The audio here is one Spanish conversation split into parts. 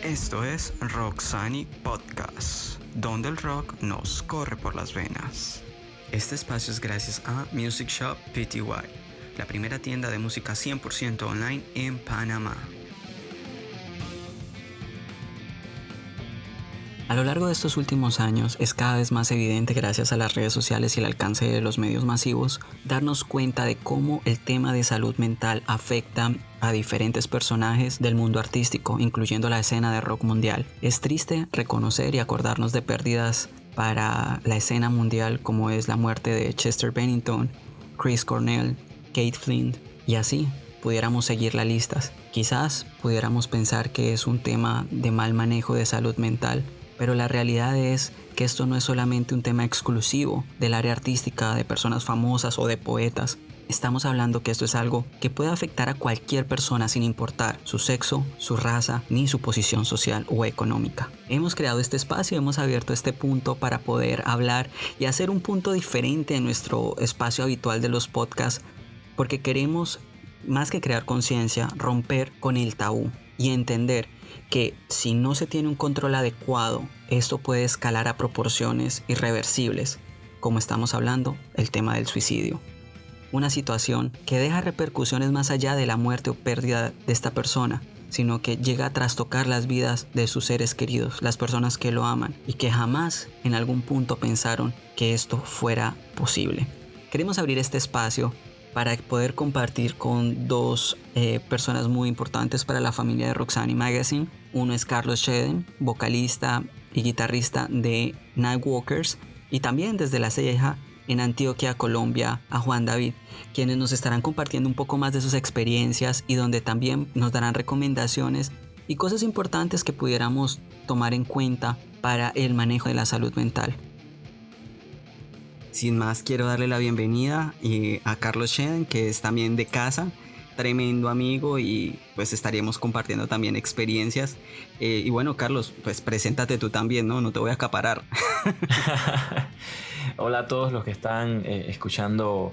Esto es Roxani Podcast, donde el rock nos corre por las venas. Este espacio es gracias a Music Shop Pty, la primera tienda de música 100% online en Panamá. A lo largo de estos últimos años es cada vez más evidente, gracias a las redes sociales y el alcance de los medios masivos, darnos cuenta de cómo el tema de salud mental afecta a diferentes personajes del mundo artístico, incluyendo la escena de rock mundial. Es triste reconocer y acordarnos de pérdidas para la escena mundial, como es la muerte de Chester Bennington, Chris Cornell, Kate Flint, y así pudiéramos seguir las listas. Quizás pudiéramos pensar que es un tema de mal manejo de salud mental, pero la realidad es que esto no es solamente un tema exclusivo del área artística, de personas famosas o de poetas. Estamos hablando que esto es algo que puede afectar a cualquier persona sin importar su sexo, su raza, ni su posición social o económica. Hemos creado este espacio, hemos abierto este punto para poder hablar y hacer un punto diferente en nuestro espacio habitual de los podcasts, porque queremos, más que crear conciencia, romper con el tabú y entender que si no se tiene un control adecuado, esto puede escalar a proporciones irreversibles, como estamos hablando, el tema del suicidio. Una situación que deja repercusiones más allá de la muerte o pérdida de esta persona, sino que llega a trastocar las vidas de sus seres queridos, las personas que lo aman y que jamás en algún punto pensaron que esto fuera posible. Queremos abrir este espacio para poder compartir con dos personas muy importantes para la familia de Roxani Magazine. Uno es Carlos Shedden, vocalista y guitarrista de Nightwalkers, y también desde La Ceja, en Antioquia, Colombia, a Juan David, quienes nos estarán compartiendo un poco más de sus experiencias y donde también nos darán recomendaciones y cosas importantes que pudiéramos tomar en cuenta para el manejo de la salud mental. Sin más, quiero darle la bienvenida a Carlos Shedden, que es también de casa, tremendo amigo, y pues estaríamos compartiendo también experiencias. Y bueno, Carlos, pues preséntate tú también, no te voy a acaparar. Hola a todos los que están escuchando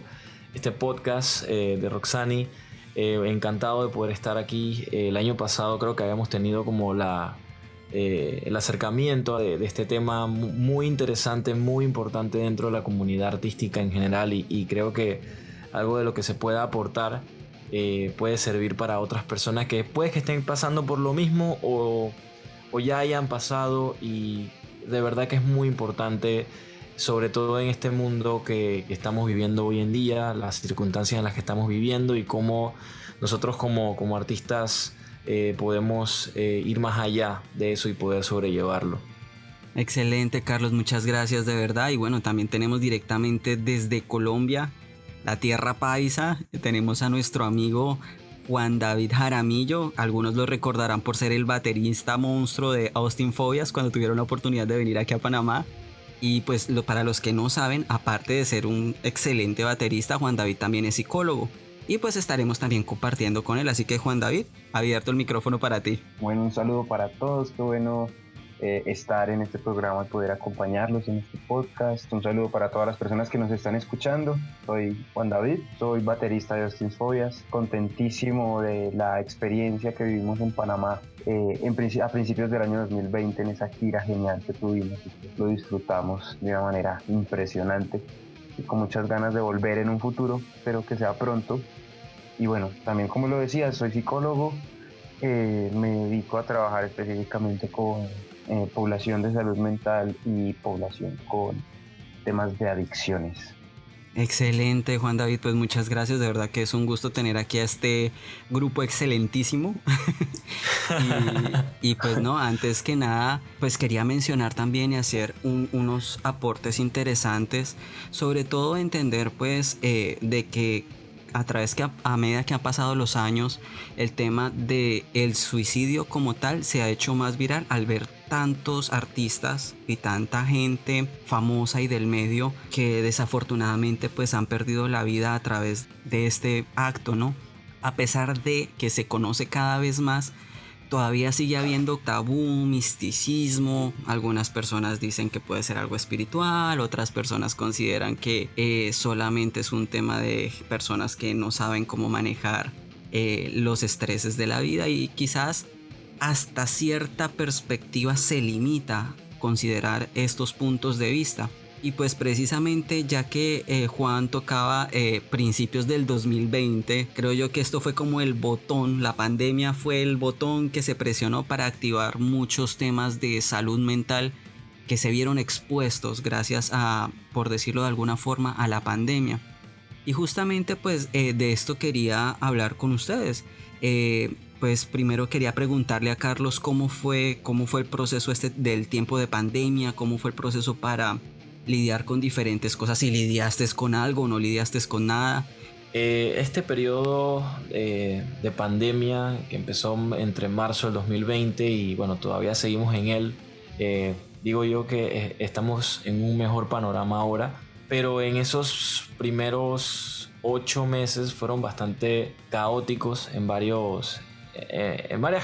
este podcast de Roxani. Encantado de poder estar aquí. El año pasado creo que habíamos tenido como el acercamiento de este tema muy interesante, muy importante dentro de la comunidad artística en general, y creo que algo de lo que se pueda aportar puede servir para otras personas que puede que estén pasando por lo mismo o ya hayan pasado, y de verdad que es muy importante, sobre todo en este mundo que estamos viviendo hoy en día, las circunstancias en las que estamos viviendo y cómo nosotros como artistas podemos ir más allá de eso y poder sobrellevarlo. Excelente, Carlos, muchas gracias de verdad. Y bueno, también tenemos directamente desde Colombia, la tierra paisa, tenemos a nuestro amigo Juan David Jaramillo. Algunos lo recordarán por ser el baterista monstruo de Austin Phobias cuando tuvieron la oportunidad de venir aquí a Panamá. Y pues para los que no saben, aparte de ser un excelente baterista, Juan David también es psicólogo. Y pues estaremos también compartiendo con él. Así que, Juan David, abierto el micrófono para ti. Bueno, un saludo para todos. Qué bueno estar en este programa y poder acompañarlos en este podcast. Un saludo para todas las personas que nos están escuchando. Soy Juan David, soy baterista de Austin Phobias. Contentísimo de la experiencia que vivimos en Panamá a principios del año 2020 en esa gira genial que tuvimos. Lo disfrutamos de una manera impresionante y con muchas ganas de volver en un futuro, espero que sea pronto. Y bueno, también, como lo decía, soy psicólogo, me dedico a trabajar específicamente con población de salud mental y población con temas de adicciones. Excelente, Juan David, pues muchas gracias, de verdad que es un gusto tener aquí a este grupo excelentísimo. y pues no, antes que nada, pues quería mencionar también y hacer unos aportes interesantes, sobre todo entender pues de que a medida que han pasado los años, el tema del suicidio como tal se ha hecho más viral al ver tantos artistas y tanta gente famosa y del medio que desafortunadamente pues han perdido la vida a través de este acto, ¿no? A pesar de que se conoce cada vez más, todavía sigue habiendo tabú, misticismo. Algunas personas dicen que puede ser algo espiritual, otras personas consideran que solamente es un tema de personas que no saben cómo manejar los estreses de la vida, y quizás hasta cierta perspectiva se limita considerar estos puntos de vista. Y pues precisamente ya que Juan tocaba principios del 2020, creo yo que esto fue como el botón, la pandemia fue el botón que se presionó para activar muchos temas de salud mental que se vieron expuestos gracias a, por decirlo de alguna forma, a la pandemia. Y justamente pues de esto quería hablar con ustedes. Pues primero quería preguntarle a Carlos cómo fue el proceso del tiempo de pandemia, cómo fue el proceso para lidiar con diferentes cosas, si lidiaste con algo o no lidiaste con nada. Este periodo de pandemia que empezó entre marzo del 2020 y bueno, todavía seguimos en él, digo yo que estamos en un mejor panorama ahora, pero en esos primeros 8 meses fueron bastante caóticos en varias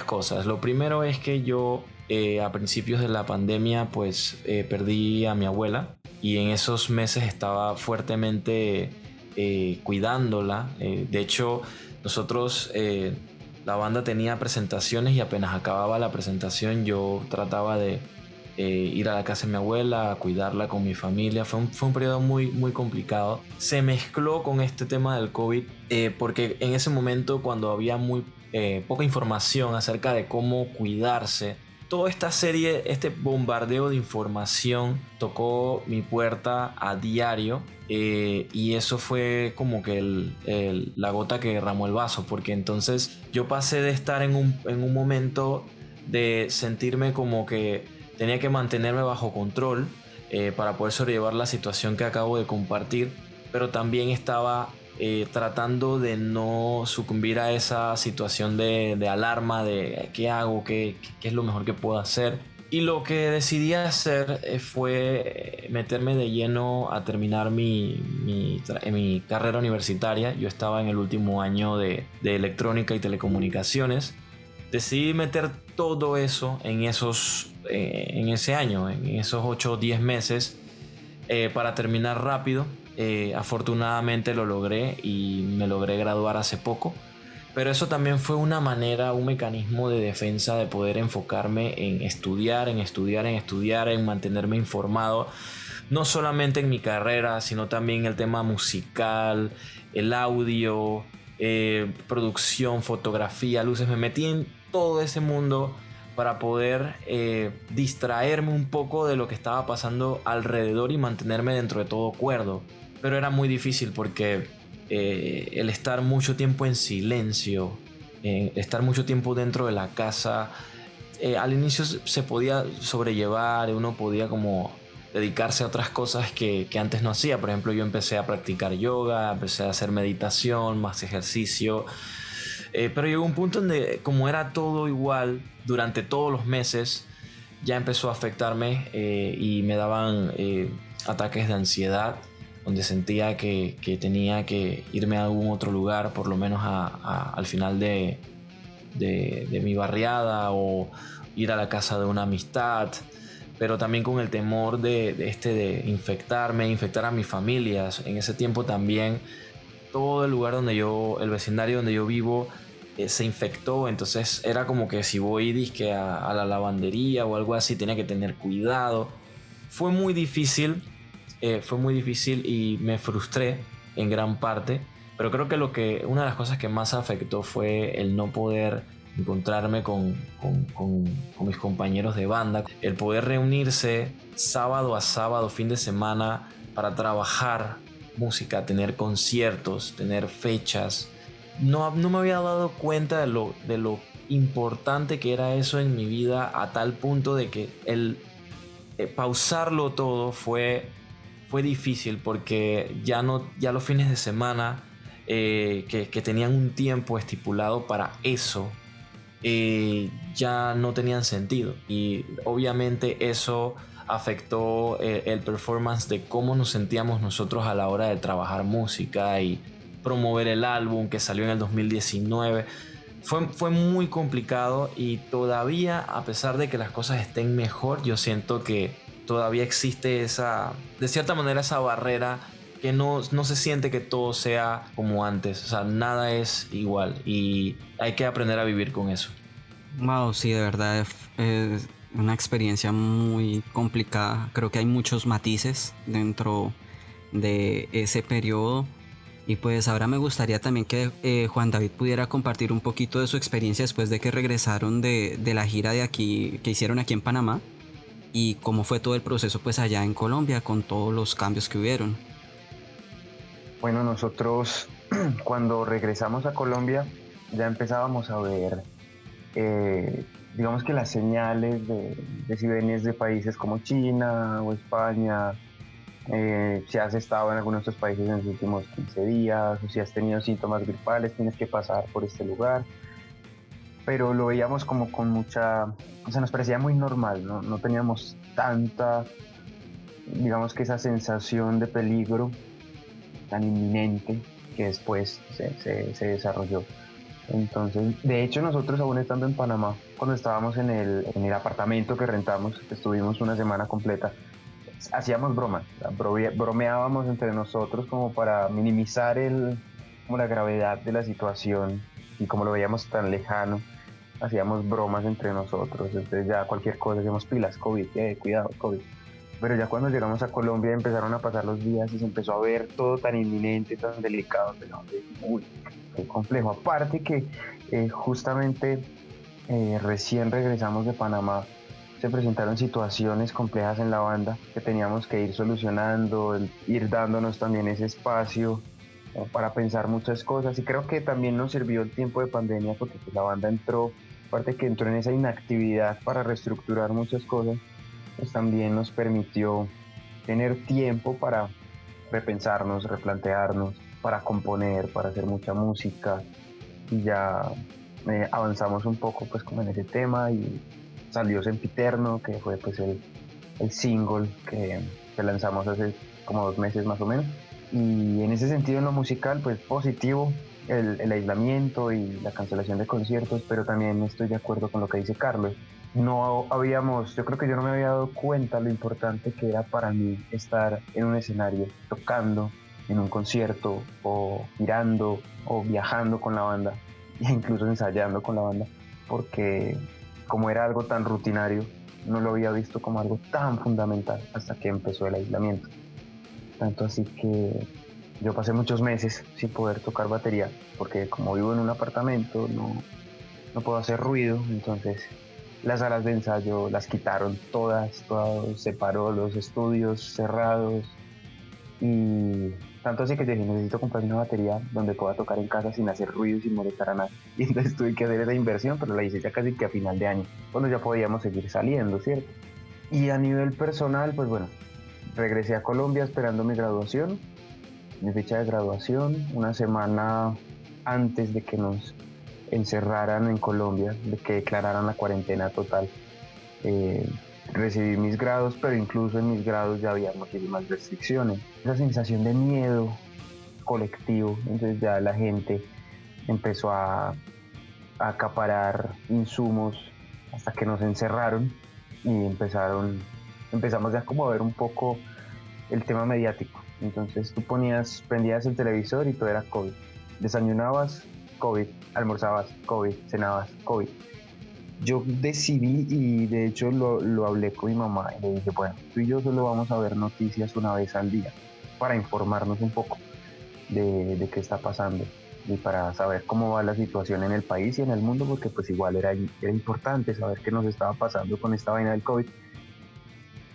cosas. Lo primero es que yo a principios de la pandemia pues perdí a mi abuela y en esos meses estaba fuertemente cuidándola. De hecho, nosotros, la banda tenía presentaciones y apenas acababa la presentación yo trataba de ir a la casa de mi abuela, a cuidarla con mi familia. Fue un periodo muy, muy complicado. Se mezcló con este tema del COVID porque en ese momento, cuando había muy poca información acerca de cómo cuidarse, toda esta serie, este bombardeo de información tocó mi puerta a diario y eso fue como que la gota que derramó el vaso, porque entonces yo pasé de estar en un momento de sentirme como que tenía que mantenerme bajo control para poder sobrellevar la situación que acabo de compartir, pero también estaba tratando de no sucumbir a esa situación de alarma de qué hago, qué es lo mejor que puedo hacer. Y lo que decidí hacer fue meterme de lleno a terminar mi carrera universitaria. Yo estaba en el último año de electrónica y telecomunicaciones. Decidí meter todo eso en ese año, en esos 8 o 10 meses para terminar rápido. Afortunadamente lo logré y me logré graduar hace poco, pero eso también fue una manera, un mecanismo de defensa de poder enfocarme en estudiar, en mantenerme informado, no solamente en mi carrera, sino también el tema musical, el audio, producción, fotografía, luces. Me metí en todo ese mundo para poder distraerme un poco de lo que estaba pasando alrededor y mantenerme dentro de todo cuerdo. Pero era muy difícil porque el estar mucho tiempo en silencio, estar mucho tiempo dentro de la casa, al inicio se podía sobrellevar, uno podía como dedicarse a otras cosas que antes no hacía. Por ejemplo, yo empecé a practicar yoga, empecé a hacer meditación, más ejercicio. Pero llegó un punto donde, como era todo igual durante todos los meses, ya empezó a afectarme y me daban ataques de ansiedad, donde sentía que tenía que irme a algún otro lugar, por lo menos al final de mi barriada, o ir a la casa de una amistad, pero también con el temor de infectar a mi familia. En ese tiempo también todo el lugar el vecindario donde yo vivo se infectó, entonces era como que si voy dizque a la lavandería o algo así, tenía que tener cuidado. Fue muy difícil y me frustré en gran parte, pero creo que una de las cosas que más afectó fue el no poder encontrarme con mis compañeros de banda, el poder reunirse sábado a sábado, fin de semana, para trabajar música, tener conciertos, tener fechas. No me había dado cuenta de lo importante que era eso en mi vida, a tal punto de que el pausarlo todo fue difícil, porque ya los fines de semana que tenían un tiempo estipulado para eso ya no tenían sentido, y obviamente eso afectó el performance de cómo nos sentíamos nosotros a la hora de trabajar música y promover el álbum que salió en el 2019. Fue muy complicado, y todavía, a pesar de que las cosas estén mejor, yo siento que todavía existe de cierta manera esa barrera, que no se siente que todo sea como antes. O sea, nada es igual y hay que aprender a vivir con eso. Wow, sí, de verdad es una experiencia muy complicada. Creo que hay muchos matices dentro de ese periodo. Y pues ahora me gustaría también que Juan David pudiera compartir un poquito de su experiencia después de que regresaron de la gira de aquí que hicieron aquí en Panamá y cómo fue todo el proceso pues allá en Colombia con todos los cambios que hubieron. Bueno, nosotros cuando regresamos a Colombia ya empezábamos a ver, digamos que las señales de si venías de países como China o España, si has estado en alguno de estos países en los últimos 15 días o si has tenido síntomas gripales, tienes que pasar por este lugar. Pero lo veíamos como con mucha, o sea, nos parecía muy normal, no teníamos tanta, digamos que esa sensación de peligro tan inminente que después se desarrolló. Entonces, de hecho, nosotros aún estando en Panamá, cuando estábamos en el apartamento que rentamos, estuvimos una semana completa, hacíamos bromas, bromeábamos entre nosotros como para minimizar como la gravedad de la situación y como lo veíamos tan lejano, hacíamos bromas entre nosotros, entonces ya cualquier cosa hacíamos pilas, COVID, cuidado, COVID. Pero ya cuando llegamos a Colombia empezaron a pasar los días y se empezó a ver todo tan inminente, tan delicado, uy, qué complejo. Aparte que justamente recién regresamos de Panamá, se presentaron situaciones complejas en la banda que teníamos que ir solucionando, ir dándonos también ese espacio para pensar muchas cosas, y creo que también nos sirvió el tiempo de pandemia porque pues, la banda entró, aparte que entró en esa inactividad para reestructurar muchas cosas, pues también nos permitió tener tiempo para repensarnos, replantearnos, para componer, para hacer mucha música, y ya avanzamos un poco pues como en ese tema y salió Sempiterno, que fue pues el single que lanzamos hace como 2 meses más o menos, y en ese sentido en lo musical pues positivo el aislamiento y la cancelación de conciertos, pero también estoy de acuerdo con lo que dice Carlos. Yo creo que yo no me había dado cuenta lo importante que era para mí estar en un escenario, tocando en un concierto o girando o viajando con la banda, e incluso ensayando con la banda, porque como era algo tan rutinario, no lo había visto como algo tan fundamental hasta que empezó el aislamiento. Tanto así que yo pasé muchos meses sin poder tocar batería, porque como vivo en un apartamento no puedo hacer ruido, entonces las salas de ensayo las quitaron todas, separó los estudios cerrados, y tanto así que yo dije, necesito comprar una batería donde pueda tocar en casa sin hacer ruido y sin molestar a nadie. Y entonces tuve que hacer esa inversión, pero la hice ya casi que a final de año, cuando ya podíamos seguir saliendo, ¿cierto? Y a nivel personal, pues bueno, regresé a Colombia esperando mi fecha de graduación, una semana antes de que nos encerraran en Colombia, de que declararan la cuarentena total. Recibí mis grados, pero incluso en mis grados ya había muchísimas restricciones. Esa sensación de miedo colectivo, entonces ya la gente empezó a acaparar insumos hasta que nos encerraron y empezamos ya como a ver un poco el tema mediático. Entonces tú prendías el televisor y todo era COVID. Desayunabas, COVID, almorzabas, COVID, cenabas, COVID. Yo decidí, y de hecho lo hablé con mi mamá y le dije, bueno, tú y yo solo vamos a ver noticias una vez al día para informarnos un poco de qué está pasando y para saber cómo va la situación en el país y en el mundo, porque pues igual era importante saber qué nos estaba pasando con esta vaina del COVID,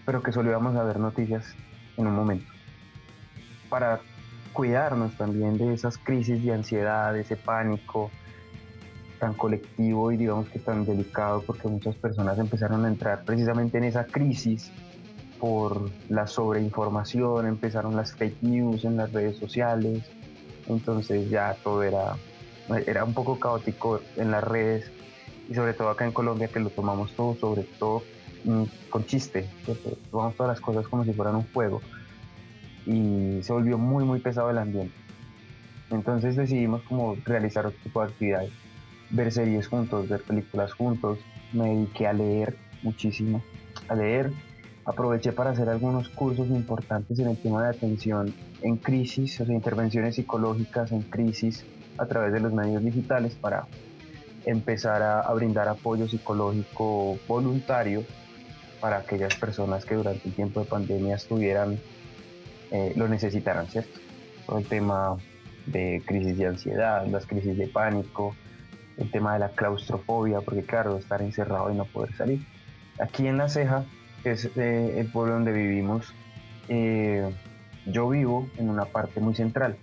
pero que solo íbamos a ver noticias en un momento, para cuidarnos también de esas crisis de ansiedad, de ese pánico tan colectivo y digamos que tan delicado, porque muchas personas empezaron a entrar precisamente en esa crisis por la sobreinformación, empezaron las fake news en las redes sociales, entonces ya todo era un poco caótico en las redes, y sobre todo acá en Colombia, que lo tomamos todo, sobre todo con chiste, ¿cierto? Tomamos todas las cosas como si fueran un juego, y se volvió muy muy pesado el ambiente. Entonces decidimos como realizar otro tipo de actividades, ver series juntos, ver películas juntos. Me dediqué a leer muchísimo, a leer. Aproveché para hacer algunos cursos importantes en el tema de atención en crisis, o sea, intervenciones psicológicas en crisis a través de los medios digitales, para empezar a brindar apoyo psicológico voluntario para aquellas personas que durante el tiempo de pandemia lo necesitaran, ¿cierto? Todo el tema de crisis de ansiedad, las crisis de pánico, el tema de la claustrofobia, porque claro, estar encerrado y no poder salir. Aquí en La Ceja, que es el pueblo donde vivimos, yo vivo en una parte muy central,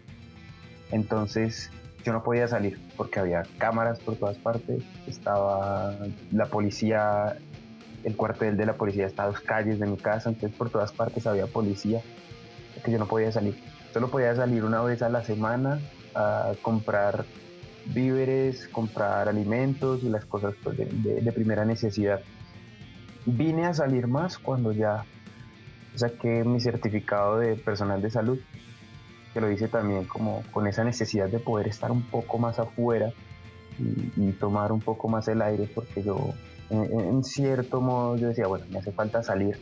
entonces yo no podía salir porque había cámaras por todas partes, estaba la policía, el cuartel de la policía está a 2 calles de mi casa, entonces por todas partes había policía, que yo no podía salir. Solo podía salir una vez a la semana a comprar víveres, comprar alimentos y las cosas pues, de primera necesidad. Vine a salir más cuando ya saqué mi certificado de personal de salud, que lo hice también como con esa necesidad de poder estar un poco más afuera y tomar un poco más el aire, porque yo en cierto modo yo decía, bueno, me hace falta salir.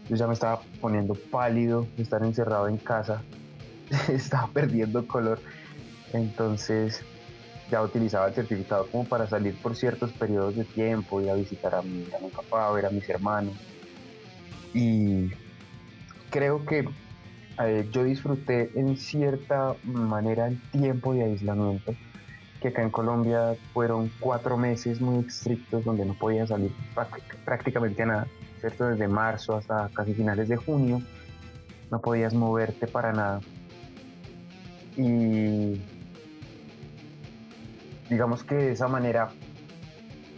Yo ya me estaba poniendo pálido de estar encerrado en casa, estaba perdiendo color, entonces ya utilizaba el certificado como para salir por ciertos periodos de tiempo, ir a visitar a mi papá, a ver a mis hermanos. Y creo que yo disfruté en cierta manera el tiempo de aislamiento, que acá en Colombia fueron 4 meses muy estrictos donde no podía salir prácticamente a nada, ¿cierto? Desde marzo hasta casi finales de junio no podías moverte para nada. Y digamos que de esa manera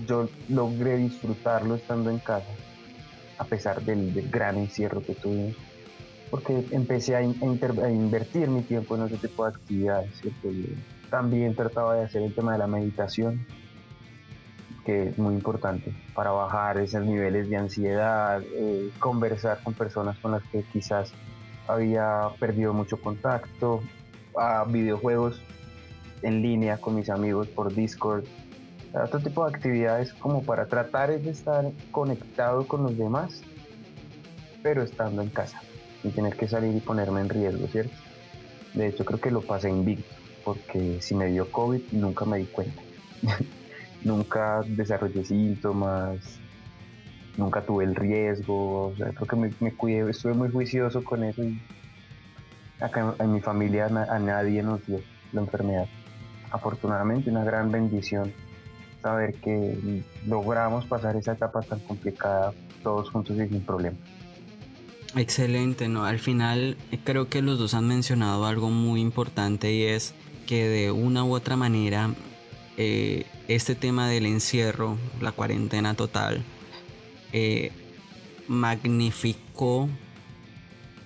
yo logré disfrutarlo estando en casa, a pesar del gran encierro que tuvimos, porque empecé a invertir mi tiempo en ese tipo de actividades, ¿cierto? Yo también trataba de hacer el tema de la meditación, que es muy importante para bajar esos niveles de ansiedad, conversar con personas con las que quizás había perdido mucho contacto, a videojuegos en línea con mis amigos por Discord, otro tipo de actividades como para tratar de estar conectado con los demás, pero estando en casa, sin tener que salir y ponerme en riesgo, ¿cierto? De hecho, creo que lo pasé invicto, porque si me dio COVID nunca me di cuenta. Nunca desarrollé síntomas, nunca tuve el riesgo, o sea, creo que me cuidé, estuve muy juicioso con eso y acá en mi familia a nadie nos dio la enfermedad. Afortunadamente, una gran bendición saber que logramos pasar esa etapa tan complicada todos juntos y sin problema. Excelente, ¿no? Al final creo que los dos han mencionado algo muy importante y es que de una u otra manera este tema del encierro, la cuarentena total, magnificó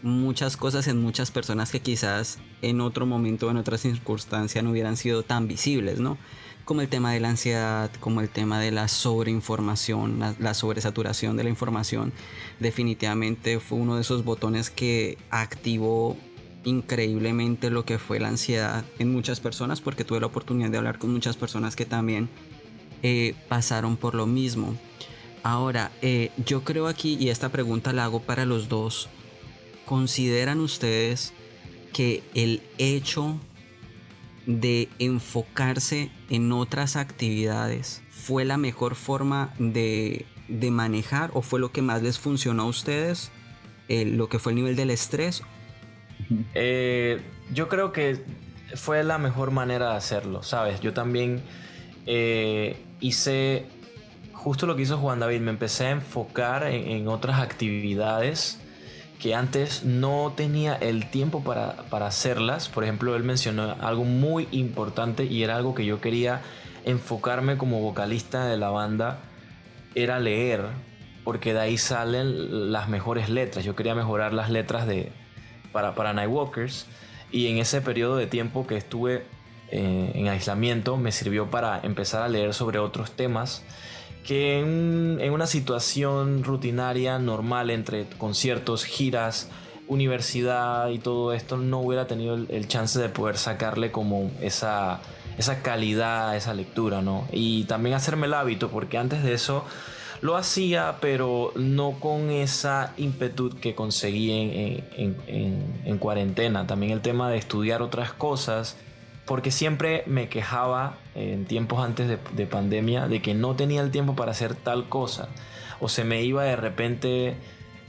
muchas cosas en muchas personas que quizás en otro momento o en otra circunstancia no hubieran sido tan visibles, ¿no? Como el tema de la ansiedad, como el tema de la sobreinformación, la sobresaturación de la información. Definitivamente fue uno de esos botones que activó increíblemente lo que fue la ansiedad en muchas personas, porque tuve la oportunidad de hablar con muchas personas que también pasaron por lo mismo. Ahora, yo creo aquí, y esta pregunta la hago para los dos, ¿consideran ustedes que el hecho de enfocarse en otras actividades fue la mejor forma de manejar o fue lo que más les funcionó a ustedes, lo que fue el nivel del estrés? Yo creo que fue la mejor manera de hacerlo, ¿sabes? Yo también hice justo lo que hizo Juan David, me empecé a enfocar en otras actividades que antes no tenía el tiempo para hacerlas. Por ejemplo, él mencionó algo muy importante y era algo que yo quería enfocarme como vocalista de la banda, era leer, porque de ahí salen las mejores letras. Yo quería mejorar las letras para Nightwalkers, y en ese periodo de tiempo que estuve en aislamiento me sirvió para empezar a leer sobre otros temas que en una situación rutinaria normal entre conciertos, giras, universidad y todo esto no hubiera tenido el chance de poder sacarle como esa calidad a esa lectura, ¿no? Y también hacerme el hábito, porque antes de eso lo hacía, pero no con esa ímpetu que conseguí en cuarentena. También el tema de estudiar otras cosas porque siempre me quejaba en tiempos antes de pandemia de que no tenía el tiempo para hacer tal cosa, o se me iba de repente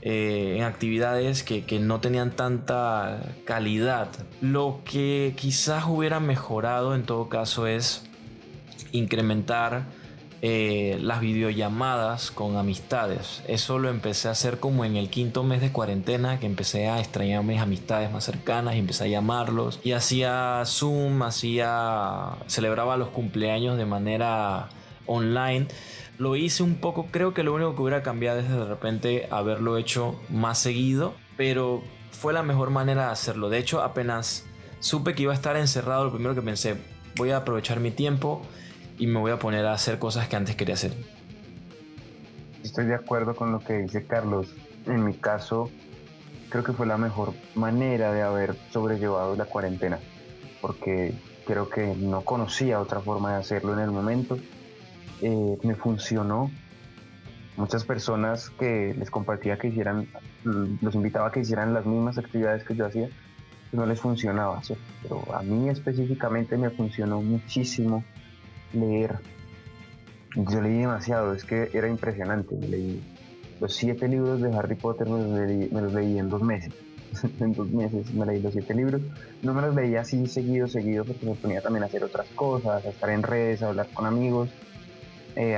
en actividades que no tenían tanta calidad. Lo que quizás hubiera mejorado en todo caso es incrementar las videollamadas con amistades. Eso lo empecé a hacer como en el 5.º mes de cuarentena, que empecé a extrañar a mis amistades más cercanas y empecé a llamarlos y hacía Zoom, celebraba los cumpleaños de manera online. Lo hice un poco, creo que lo único que hubiera cambiado es de repente haberlo hecho más seguido, pero fue la mejor manera de hacerlo. De hecho, apenas supe que iba a estar encerrado, lo primero que pensé, voy a aprovechar mi tiempo y me voy a poner a hacer cosas que antes quería hacer. Estoy de acuerdo con lo que dice Carlos. En mi caso, creo que fue la mejor manera de haber sobrellevado la cuarentena, porque creo que no conocía otra forma de hacerlo en el momento. Me funcionó. Muchas personas que les compartía que hicieran, los invitaba a que hicieran las mismas actividades que yo hacía, no les funcionaba, ¿sí? Pero a mí específicamente me funcionó muchísimo leer. Yo leí demasiado, es que era impresionante. Me leí los 7 libros de Harry Potter, me los leí en 2 meses. En 2 meses me leí los 7 libros. No me los leía así seguido, porque me ponía también a hacer otras cosas, a estar en redes, a hablar con amigos,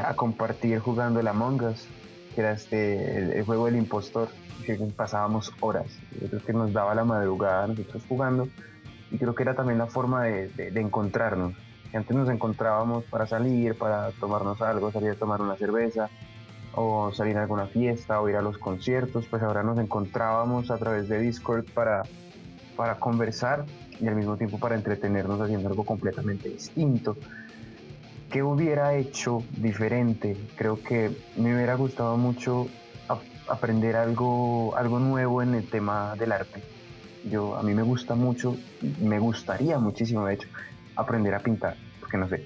a compartir jugando el Among Us, que era el juego del impostor, que pasábamos horas. Yo creo que nos daba la madrugada nosotros jugando, y creo que era también la forma de encontrarnos. Que antes nos encontrábamos para salir, para tomarnos algo, salir a tomar una cerveza, o salir a alguna fiesta, o ir a los conciertos. Pues ahora nos encontrábamos a través de Discord para conversar y al mismo tiempo para entretenernos haciendo algo completamente distinto. ¿Qué hubiera hecho diferente? Creo que me hubiera gustado mucho aprender algo nuevo en el tema del arte. A mí me gusta mucho, me gustaría muchísimo, de hecho, aprender a pintar, porque no sé,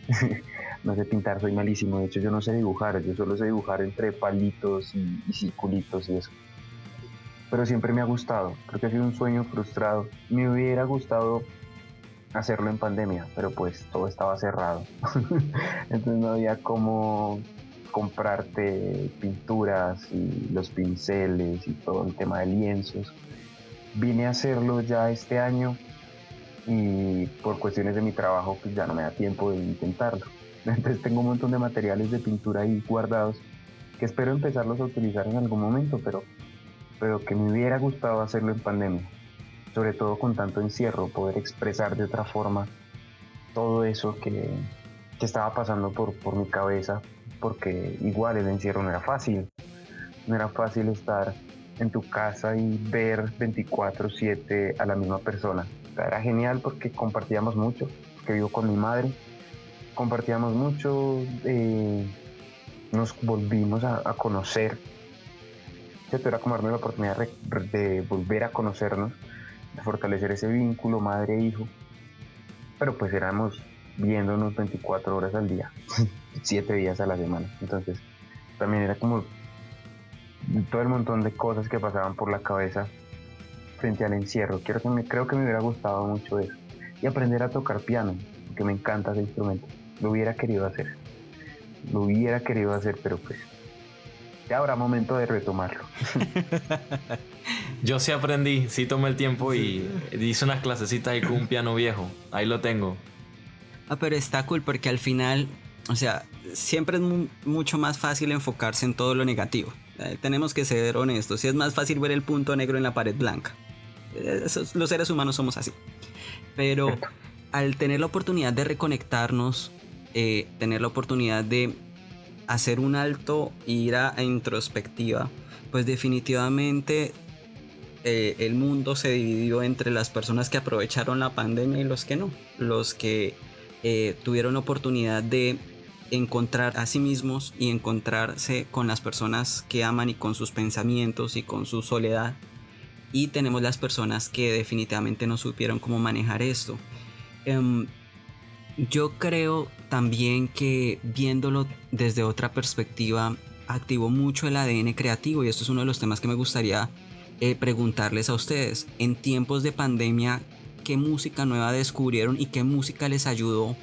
no sé pintar, soy malísimo. De hecho, yo no sé dibujar, yo solo sé dibujar entre palitos y circulitos y eso. Pero siempre me ha gustado, creo que ha sido un sueño frustrado. Me hubiera gustado hacerlo en pandemia, pero pues todo estaba cerrado. Entonces no había cómo comprarte pinturas y los pinceles y todo el tema de lienzos. Vine a hacerlo ya este año y por cuestiones de mi trabajo pues ya no me da tiempo de intentarlo. Entonces tengo un montón de materiales de pintura ahí guardados que espero empezarlos a utilizar en algún momento, pero que me hubiera gustado hacerlo en pandemia, sobre todo con tanto encierro, poder expresar de otra forma todo eso que estaba pasando por mi cabeza, porque igual el encierro no era fácil estar en tu casa y ver 24/7 a la misma persona. O sea, era genial porque compartíamos mucho, porque vivo con mi madre, compartíamos mucho, nos volvimos a conocer. Esto era como darme la oportunidad de volver a conocernos, de fortalecer ese vínculo madre-hijo, pero pues éramos viéndonos 24 horas al día, 7 días a la semana. Entonces también era como todo el montón de cosas que pasaban por la cabeza frente al encierro. Creo que me hubiera gustado mucho eso, y aprender a tocar piano, porque me encanta ese instrumento. Lo hubiera querido hacer, pero pues ya habrá momento de retomarlo. Yo sí aprendí, sí tomé el tiempo y hice unas clasecitas ahí con un piano viejo. Ahí lo tengo. Pero está cool porque al final, o sea, siempre es mucho más fácil enfocarse en todo lo negativo. Tenemos que ser honestos. Sí, es más fácil ver el punto negro en la pared blanca. Los seres humanos somos así. Pero al tener la oportunidad de reconectarnos, tener la oportunidad de hacer un alto e ir a introspectiva, pues definitivamente el mundo se dividió entre las personas que aprovecharon la pandemia y los que no. Los que tuvieron la oportunidad de encontrar a sí mismos y encontrarse con las personas que aman y con sus pensamientos y con su soledad. Y tenemos las personas que definitivamente no supieron cómo manejar esto. Yo creo también que viéndolo desde otra perspectiva activó mucho el ADN creativo, y esto es uno de los temas que me gustaría preguntarles a ustedes. En tiempos de pandemia, qué música nueva descubrieron y qué música les ayudó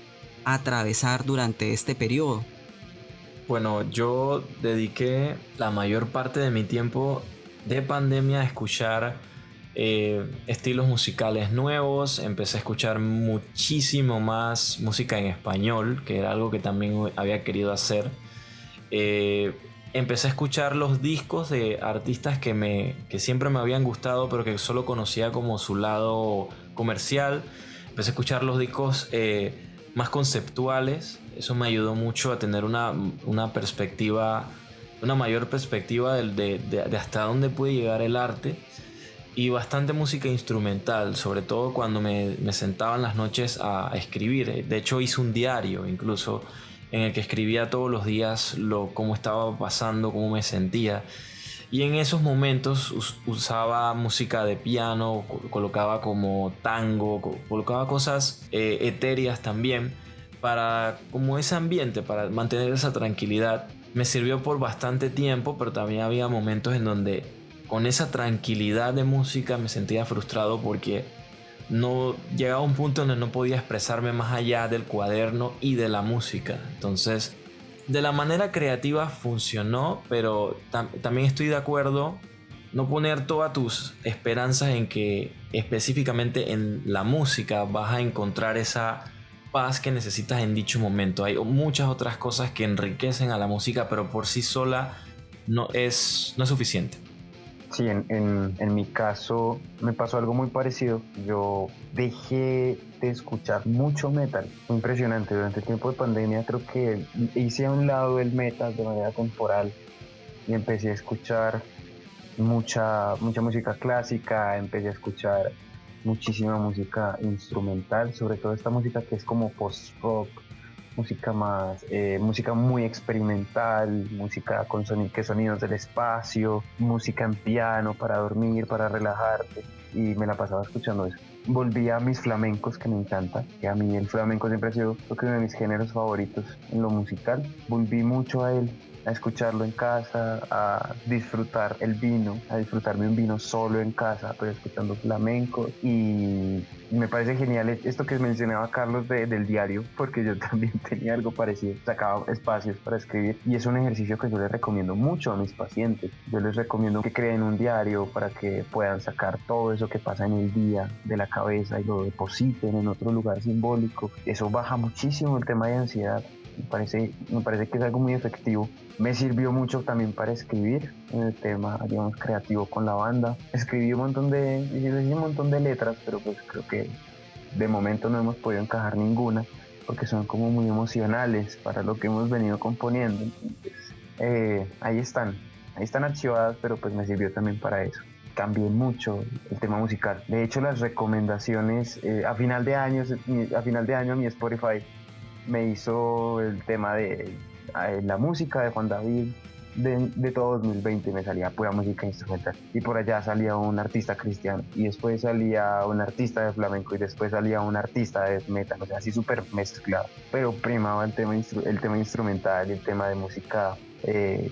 a atravesar durante este periodo. Bueno, yo dediqué la mayor parte de mi tiempo de pandemia a escuchar estilos musicales nuevos. Empecé a escuchar muchísimo más música en español, que era algo que también había querido hacer. Empecé a escuchar los discos de artistas que siempre me habían gustado, pero que solo conocía como su lado comercial. Empecé a escuchar los discos más conceptuales. Eso me ayudó mucho a tener una perspectiva, una mayor perspectiva de hasta dónde puede llegar el arte. Y bastante música instrumental, sobre todo cuando me sentaba en las noches a escribir. De hecho, hice un diario incluso en el que escribía todos los días cómo estaba pasando, cómo me sentía. Y en esos momentos usaba música de piano, colocaba como tango, colocaba cosas etéreas también, para como ese ambiente, para mantener esa tranquilidad. Me sirvió por bastante tiempo, pero también había momentos en donde con esa tranquilidad de música me sentía frustrado porque no llegaba a un punto donde no podía expresarme más allá del cuaderno y de la música. Entonces, de la manera creativa funcionó, pero también estoy de acuerdo no poner todas tus esperanzas en que específicamente en la música vas a encontrar esa paz que necesitas en dicho momento. Hay muchas otras cosas que enriquecen a la música, pero por sí sola no es suficiente. Sí, en mi caso me pasó algo muy parecido. Yo dejé de escuchar mucho metal. Fue impresionante. Durante el tiempo de pandemia creo que hice a un lado el metal de manera temporal y empecé a escuchar mucha música clásica, empecé a escuchar muchísima música instrumental, sobre todo esta música que es como post-rock, música muy experimental, música con sonidos del espacio, música en piano para dormir, para relajarte, y me la pasaba escuchando eso. Volví a mis flamencos, que me encanta, que a mí el flamenco siempre ha sido uno de mis géneros favoritos en lo musical. Volví mucho a él, a escucharlo en casa, a disfrutar el vino, a disfrutarme un vino solo en casa, pero escuchando flamenco. Y me parece genial esto que mencionaba Carlos del diario, porque yo también tenía algo parecido, sacaba espacios para escribir, y es un ejercicio que yo les recomiendo mucho a mis pacientes. Yo les recomiendo que creen un diario para que puedan sacar todo eso que pasa en el día de la cabeza y lo depositen en otro lugar simbólico. Eso baja muchísimo el tema de ansiedad. Me parece que es algo muy efectivo. Me sirvió mucho también para escribir en el tema, digamos, creativo con la banda. Escribí un montón de letras, pero pues creo que de momento no hemos podido encajar ninguna, porque son como muy emocionales para lo que hemos venido componiendo. Entonces, ahí están archivadas, pero pues me sirvió también para eso. Cambié mucho el tema musical. De hecho, las recomendaciones a final de año mi Spotify me hizo el tema de la música de Juan David de todo 2020. Me salía pura música instrumental, y por allá salía un artista cristiano, y después salía un artista de flamenco, y después salía un artista de metal, o sea, así súper mezclado, pero primaba el tema instrumental y el tema de música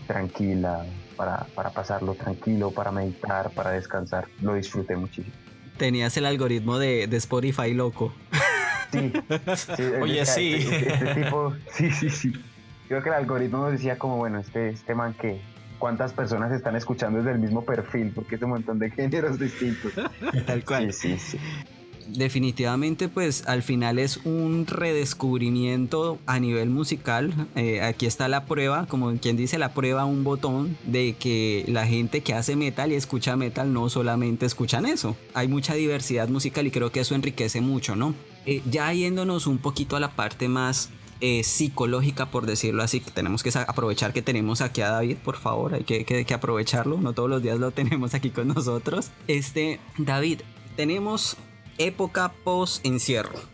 tranquila, para pasarlo tranquilo, para meditar, para descansar. Lo disfruté muchísimo. Tenías el algoritmo de Spotify loco. Sí. Oye, sí. Este tipo, sí. Creo que el algoritmo nos decía como, bueno, este man que cuántas personas están escuchando desde el mismo perfil, porque es un montón de géneros distintos. Tal cual. Sí. Definitivamente, pues al final es un redescubrimiento a nivel musical. Aquí está la prueba, como quien dice, la prueba, un botón de que la gente que hace metal y escucha metal no solamente escuchan eso. Hay mucha diversidad musical y creo que eso enriquece mucho, ¿no? Ya yéndonos un poquito a la parte más psicológica, por decirlo así, que tenemos que aprovechar que tenemos aquí a David, por favor, hay que aprovecharlo, no todos los días lo tenemos aquí con nosotros. David, tenemos época post-encierro.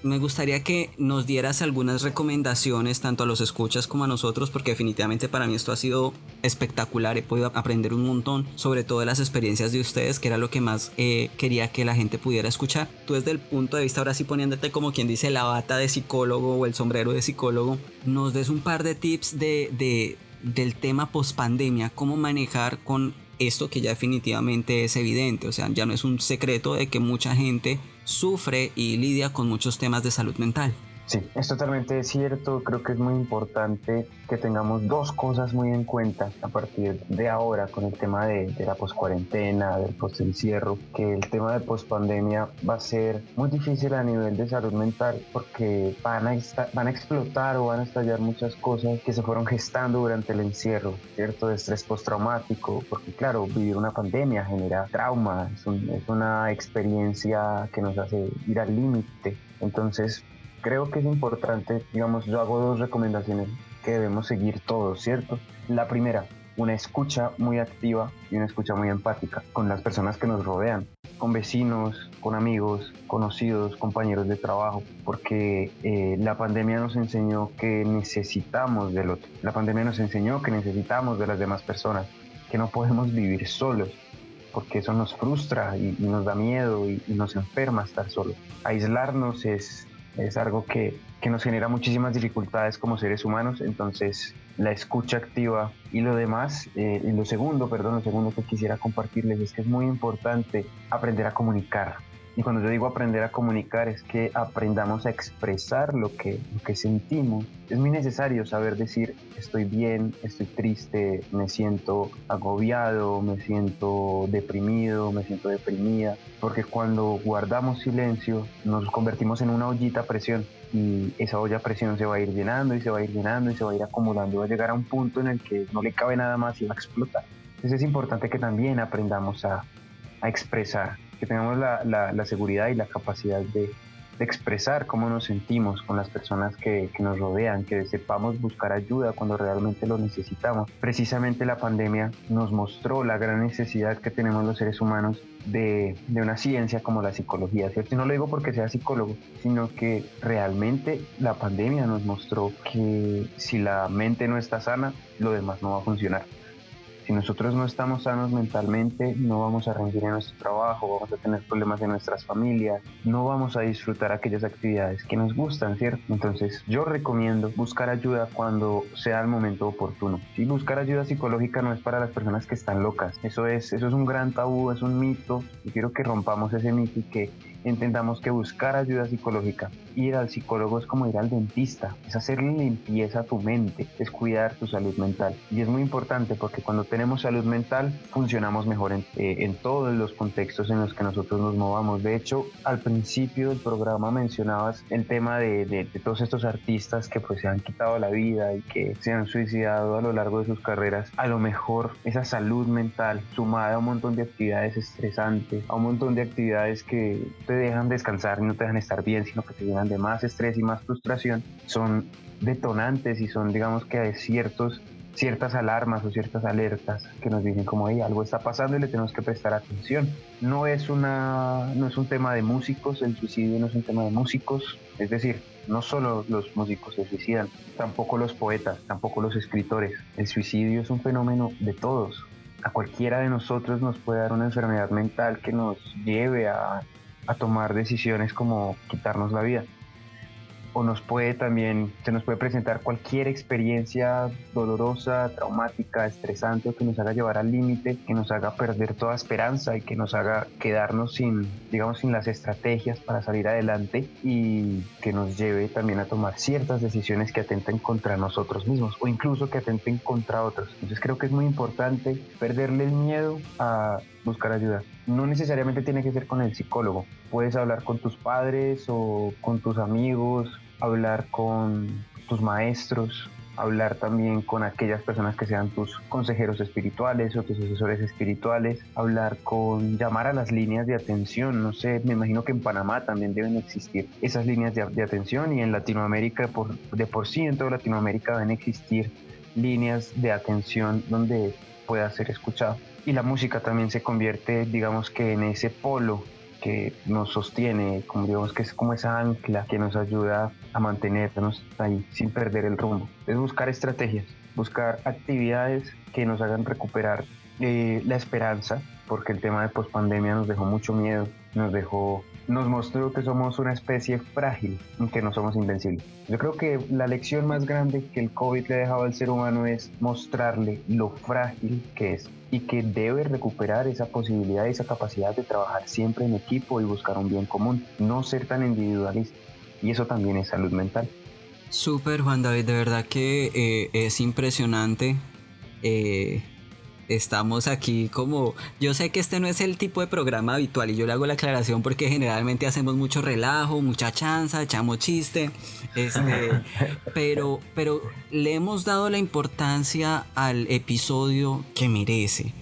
Me gustaría que nos dieras algunas recomendaciones tanto a los escuchas como a nosotros, porque definitivamente para mí esto ha sido espectacular. He podido aprender un montón, sobre todo de las experiencias de ustedes, que era lo que más quería que la gente pudiera escuchar. Tú, desde el punto de vista, ahora sí poniéndote como quien dice la bata de psicólogo o el sombrero de psicólogo, nos des un par de tips del tema post-pandemia, cómo manejar con esto que ya definitivamente es evidente, o sea, ya no es un secreto de que mucha gente sufre y lidia con muchos temas de salud mental. Sí, es totalmente cierto. Creo que es muy importante que tengamos dos cosas muy en cuenta a partir de ahora con el tema de la poscuarentena, del postencierro, que el tema de pospandemia va a ser muy difícil a nivel de salud mental porque van a explotar o van a estallar muchas cosas que se fueron gestando durante el encierro, ¿cierto? De estrés postraumático, porque claro, vivir una pandemia genera trauma, es una experiencia que nos hace ir al límite. Entonces, creo que es importante, digamos, yo hago dos recomendaciones que debemos seguir todos, ¿cierto? La primera, una escucha muy activa y una escucha muy empática con las personas que nos rodean, con vecinos, con amigos, conocidos, compañeros de trabajo, porque la pandemia nos enseñó que necesitamos del otro. La pandemia nos enseñó que necesitamos de las demás personas, que no podemos vivir solos, porque eso nos frustra y nos da miedo y nos enferma estar solos. Aislarnos es algo que nos genera muchísimas dificultades como seres humanos. Entonces la escucha activa y lo demás, lo segundo que quisiera compartirles es que es muy importante aprender a comunicar. Y cuando yo digo aprender a comunicar es que aprendamos a expresar lo que sentimos. Es muy necesario saber decir estoy bien, estoy triste, me siento agobiado, me siento deprimido, me siento deprimida, porque cuando guardamos silencio nos convertimos en una ollita a presión y esa olla a presión se va a ir llenando y se va a ir llenando y se va a ir acumulando y va a llegar a un punto en el que no le cabe nada más y va a explotar. Entonces es importante que también aprendamos a expresar, que tengamos la seguridad y la capacidad de expresar cómo nos sentimos con las personas que nos rodean, que sepamos buscar ayuda cuando realmente lo necesitamos. Precisamente la pandemia nos mostró la gran necesidad que tenemos los seres humanos de una ciencia como la psicología, ¿cierto? Y no lo digo porque sea psicólogo, sino que realmente la pandemia nos mostró que si la mente no está sana, lo demás no va a funcionar. Si nosotros no estamos sanos mentalmente, no vamos a rendir en nuestro trabajo, vamos a tener problemas en nuestras familias, no vamos a disfrutar aquellas actividades que nos gustan, ¿cierto? Entonces yo recomiendo buscar ayuda cuando sea el momento oportuno. ¿Sí? Buscar ayuda psicológica no es para las personas que están locas, eso es un gran tabú, es un mito, y quiero que rompamos ese mito y que entendamos que buscar ayuda psicológica, ir al psicólogo es como ir al dentista, es hacerle limpieza a tu mente, es cuidar tu salud mental. Y es muy importante porque cuando tenemos salud mental funcionamos mejor en todos los contextos en los que nosotros nos movamos. De hecho, al principio del programa mencionabas el tema de todos estos artistas que pues se han quitado la vida y que se han suicidado a lo largo de sus carreras. A lo mejor esa salud mental sumada a un montón de actividades estresantes, a un montón de actividades que te dejan descansar y no te dejan estar bien, sino que te llenan de más estrés y más frustración, son detonantes y son, digamos que hay ciertas alarmas o ciertas alertas que nos dicen como hey, algo está pasando y le tenemos que prestar atención. No es un tema de músicos, el suicidio no es un tema de músicos, es decir, no solo los músicos se suicidan, tampoco los poetas, tampoco los escritores. El suicidio es un fenómeno de todos. A cualquiera de nosotros nos puede dar una enfermedad mental que nos lleve a tomar decisiones como quitarnos la vida. O se nos puede presentar cualquier experiencia dolorosa, traumática, estresante o que nos haga llevar al límite, que nos haga perder toda esperanza y que nos haga quedarnos sin las estrategias para salir adelante y que nos lleve también a tomar ciertas decisiones que atenten contra nosotros mismos o incluso que atenten contra otros. Entonces creo que es muy importante perderle el miedo a buscar ayuda. No necesariamente tiene que ser con el psicólogo. Puedes hablar con tus padres o con tus amigos, hablar con tus maestros, hablar también con aquellas personas que sean tus consejeros espirituales o tus asesores espirituales, llamar a las líneas de atención. No sé, me imagino que en Panamá también deben existir esas líneas de atención y en Latinoamérica, de por sí en toda Latinoamérica deben existir líneas de atención donde pueda ser escuchado. Y la música también se convierte, digamos que en ese polo que nos sostiene, como digamos que es como esa ancla que nos ayuda a mantenernos ahí sin perder el rumbo. Es buscar estrategias, buscar actividades que nos hagan recuperar la esperanza, porque el tema de pospandemia nos dejó mucho miedo, nos nos mostró que somos una especie frágil y que no somos invencibles. Yo creo que la lección más grande que el COVID le ha dejado al ser humano es mostrarle lo frágil que es y que debe recuperar esa posibilidad y esa capacidad de trabajar siempre en equipo y buscar un bien común, no ser tan individualista. Y eso también es salud mental. Súper, Juan David, de verdad que es impresionante. Estamos aquí como... Yo sé que este no es el tipo de programa habitual y yo le hago la aclaración porque generalmente hacemos mucho relajo, mucha chanza, echamos chiste, pero le hemos dado la importancia al episodio que merece.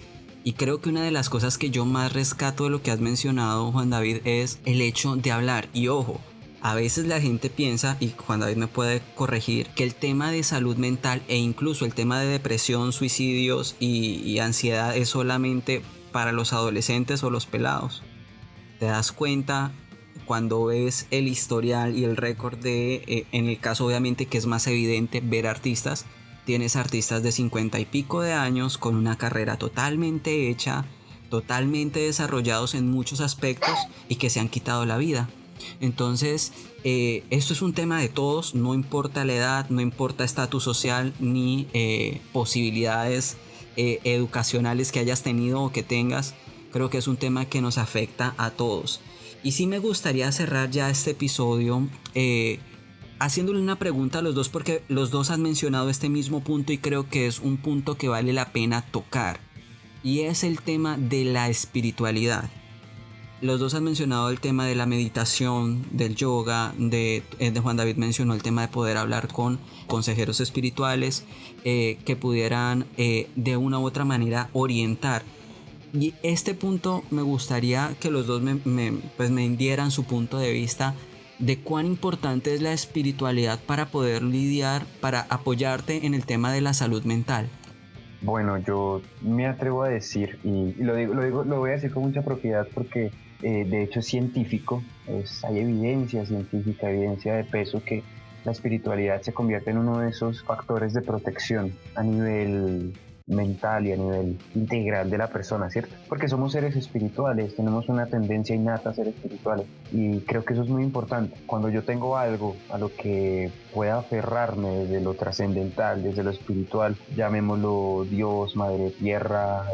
Y creo que una de las cosas que yo más rescato de lo que has mencionado, Juan David, es el hecho de hablar. Y ojo, a veces la gente piensa, y Juan David me puede corregir, que el tema de salud mental e incluso el tema de depresión, suicidios y ansiedad es solamente para los adolescentes o los pelados. Te das cuenta cuando ves el historial y el récord de, en el caso obviamente que es más evidente ver artistas, tienes artistas de 50 y pico de años con una carrera totalmente hecha, totalmente desarrollados en muchos aspectos y que se han quitado la vida. Entonces, esto es un tema de todos, no importa la edad, no importa estatus social ni posibilidades educacionales que hayas tenido o que tengas. Creo que es un tema que nos afecta a todos. Y sí me gustaría cerrar ya este episodio haciéndole una pregunta a los dos, porque los dos han mencionado este mismo punto y creo que es un punto que vale la pena tocar. Y es el tema de la espiritualidad. Los dos han mencionado el tema de la meditación, del yoga, de Juan David mencionó el tema de poder hablar con consejeros espirituales que pudieran de una u otra manera orientar. Y este punto me gustaría que los dos me dieran su punto de vista de cuán importante es la espiritualidad para poder lidiar, para apoyarte en el tema de la salud mental. Bueno, yo me atrevo a decir, y lo voy a decir con mucha propiedad porque de hecho es científico, hay evidencia científica, evidencia de peso que la espiritualidad se convierte en uno de esos factores de protección a nivel mental y a nivel integral de la persona, ¿cierto? Porque somos seres espirituales, tenemos una tendencia innata a ser espirituales y creo que eso es muy importante. Cuando yo tengo algo a lo que pueda aferrarme desde lo trascendental, desde lo espiritual, llamémoslo Dios, Madre Tierra,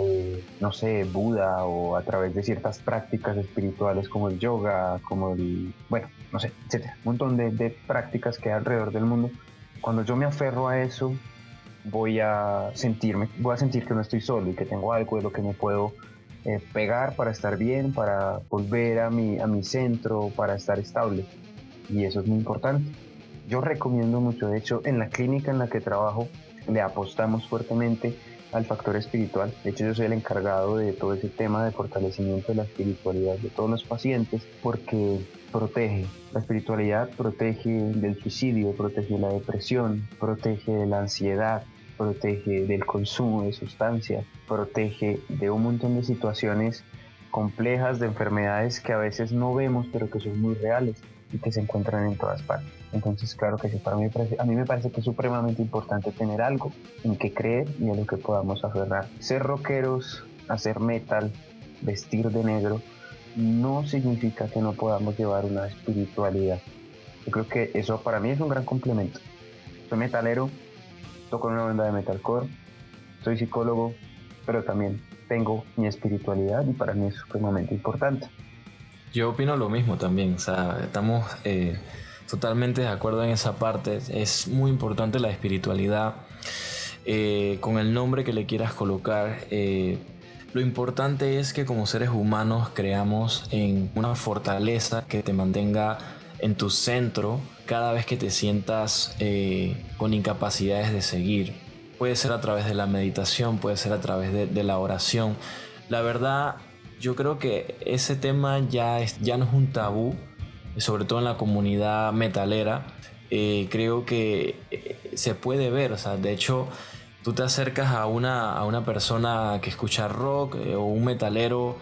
no sé, Buda, o a través de ciertas prácticas espirituales como el yoga, como el, bueno, no sé, etcétera, un montón de prácticas que hay alrededor del mundo. Cuando yo me aferro a eso, voy a sentir que no estoy solo y que tengo algo de lo que me puedo pegar para estar bien, para volver a mi centro, para estar estable. Y eso es muy importante. Yo recomiendo mucho, de hecho, en la clínica en la que trabajo, le apostamos fuertemente al factor espiritual. De hecho, yo soy el encargado de todo ese tema de fortalecimiento de la espiritualidad de todos los pacientes, porque protege, la espiritualidad protege del suicidio, protege de la depresión, protege de la ansiedad, protege del consumo de sustancias, protege de un montón de situaciones complejas, de enfermedades que a veces no vemos pero que son muy reales y que se encuentran en todas partes. Entonces, claro que sí, a mí me parece que es supremamente importante tener algo en que creer y en lo que podamos aferrar. Ser rockeros, hacer metal, vestir de negro, no significa que no podamos llevar una espiritualidad. Yo creo que eso para mí es un gran complemento. Soy metalero, toco en una banda de metalcore, soy psicólogo, pero también tengo mi espiritualidad y para mí es supremamente importante. Yo opino lo mismo también, o sea, estamos totalmente de acuerdo en esa parte. Es muy importante la espiritualidad, con el nombre que le quieras colocar. Lo importante es que como seres humanos creamos en una fortaleza que te mantenga en tu centro cada vez que te sientas con incapacidades de seguir. Puede ser a través de la meditación, puede ser a través de la oración. La verdad, yo creo que ese tema ya no es un tabú, sobre todo en la comunidad metalera. Creo que se puede ver, o sea, de hecho, tú te acercas a una persona que escucha rock o un metalero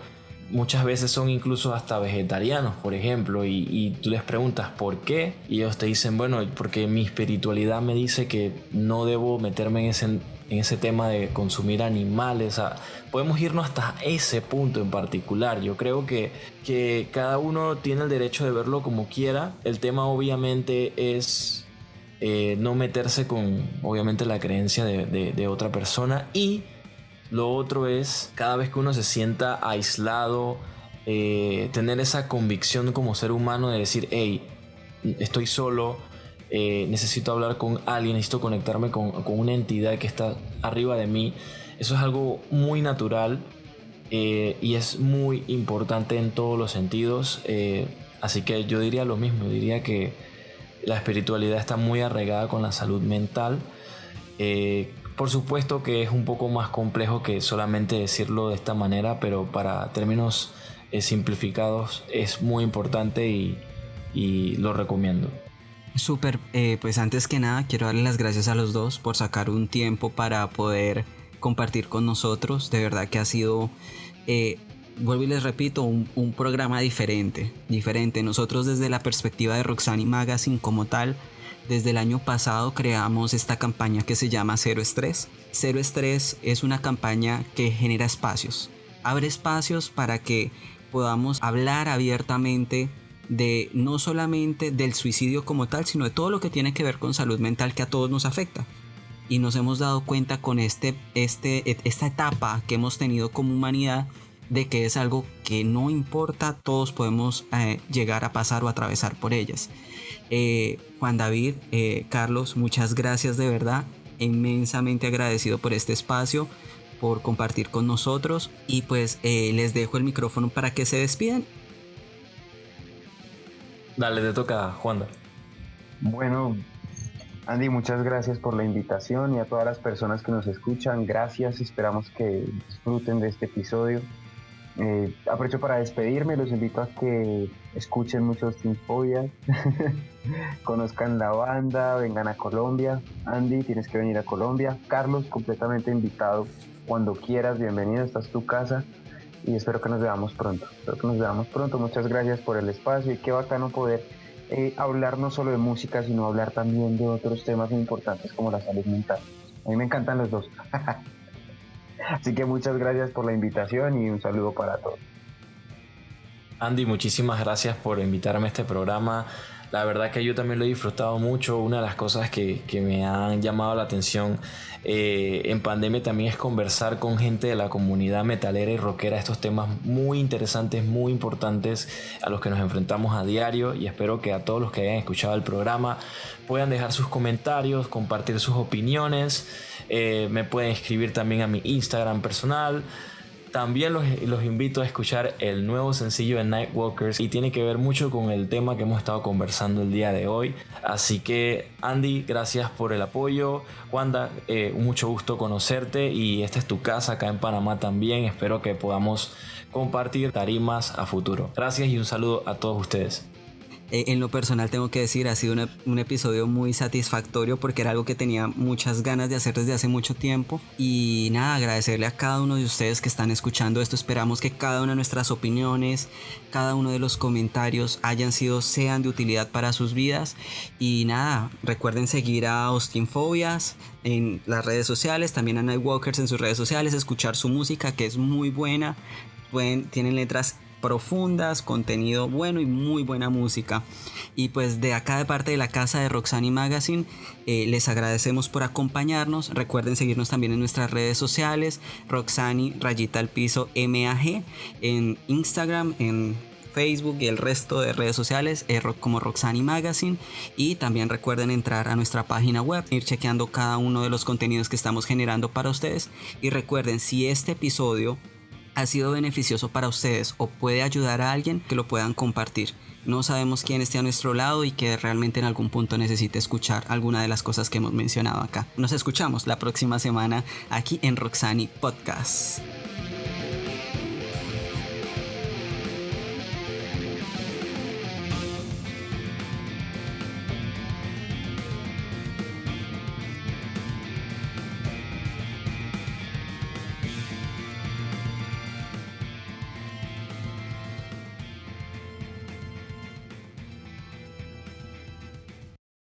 muchas veces son incluso hasta vegetarianos, por ejemplo, y tú les preguntas ¿por qué? Y ellos te dicen, bueno, porque mi espiritualidad me dice que no debo meterme en ese tema de consumir animales. Podemos irnos hasta ese punto en particular. Yo creo que cada uno tiene el derecho de verlo como quiera. El tema obviamente es no meterse con obviamente la creencia de otra persona, y lo otro es cada vez que uno se sienta aislado, tener esa convicción como ser humano de decir, hey, estoy solo, necesito hablar con alguien, necesito conectarme con una entidad que está arriba de mí. Eso es algo muy natural, y es muy importante en todos los sentidos. Así que yo diría lo mismo, diría que la espiritualidad está muy arraigada con la salud mental. Por supuesto que es un poco más complejo que solamente decirlo de esta manera, pero para términos simplificados es muy importante y lo recomiendo. Súper, pues antes que nada quiero darle las gracias a los dos por sacar un tiempo para poder compartir con nosotros. De verdad que ha sido, vuelvo y les repito, un programa diferente. Nosotros desde la perspectiva de Roxani Magazine como tal, desde el año pasado creamos esta campaña que se llama Cero Estrés. Cero Estrés es una campaña que genera espacios. Abre espacios para que podamos hablar abiertamente de no solamente del suicidio como tal, sino de todo lo que tiene que ver con salud mental que a todos nos afecta. Y nos hemos dado cuenta con esta etapa que hemos tenido como humanidad de que es algo que no importa, todos podemos llegar a pasar o atravesar por ellas. Juan David, Carlos, muchas gracias, de verdad, inmensamente agradecido por este espacio, por compartir con nosotros, y pues les dejo el micrófono para que se despidan. Dale, te toca, Juanda. Bueno, Andy, muchas gracias por la invitación, y a todas las personas que nos escuchan, gracias, esperamos que disfruten de este episodio. Aprovecho para despedirme, los invito a que escuchen mucho Austin Fobias, conozcan la banda, vengan a Colombia. Andy, tienes que venir a Colombia. Carlos, completamente invitado, cuando quieras, bienvenido, esta es tu casa, y espero que nos veamos pronto. Muchas gracias por el espacio, y qué bacano poder hablar no solo de música, sino hablar también de otros temas importantes como la salud mental. A mí me encantan los dos. Así que muchas gracias por la invitación y un saludo para todos. Andy, muchísimas gracias por invitarme a este programa. La verdad que yo también lo he disfrutado mucho. Una de las cosas que me han llamado la atención en pandemia también es conversar con gente de la comunidad metalera y rockera, estos temas muy interesantes, muy importantes a los que nos enfrentamos a diario, y espero que a todos los que hayan escuchado el programa puedan dejar sus comentarios, compartir sus opiniones. Me pueden escribir también a mi Instagram personal. También los invito a escuchar el nuevo sencillo de Nightwalkers, y tiene que ver mucho con el tema que hemos estado conversando el día de hoy. Así que, Andy, gracias por el apoyo. Wanda, mucho gusto conocerte, y esta es tu casa acá en Panamá también. Espero que podamos compartir tarimas a futuro. Gracias y un saludo a todos ustedes. En lo personal tengo que decir, ha sido un episodio muy satisfactorio, porque era algo que tenía muchas ganas de hacer desde hace mucho tiempo. Y nada, agradecerle a cada uno de ustedes que están escuchando esto. Esperamos que cada una de nuestras opiniones, cada uno de los comentarios sean de utilidad para sus vidas. Y nada, recuerden seguir a Austin Fobias en las redes sociales, también a Nightwalkers en sus redes sociales, escuchar su música, que es muy buena. Tienen letras profundas, contenido bueno y muy buena música. Y pues de acá, de parte de la casa de Roxani Magazine, les agradecemos por acompañarnos. Recuerden seguirnos también en nuestras redes sociales, Roxani_MAG, en Instagram, en Facebook y el resto de redes sociales como Roxani Magazine. Y también recuerden entrar a nuestra página web, ir chequeando cada uno de los contenidos que estamos generando para ustedes. Y recuerden, si este episodio ha sido beneficioso para ustedes o puede ayudar a alguien, que lo puedan compartir. No sabemos quién esté a nuestro lado y que realmente en algún punto necesite escuchar alguna de las cosas que hemos mencionado acá. Nos escuchamos la próxima semana aquí en Roxani Podcast.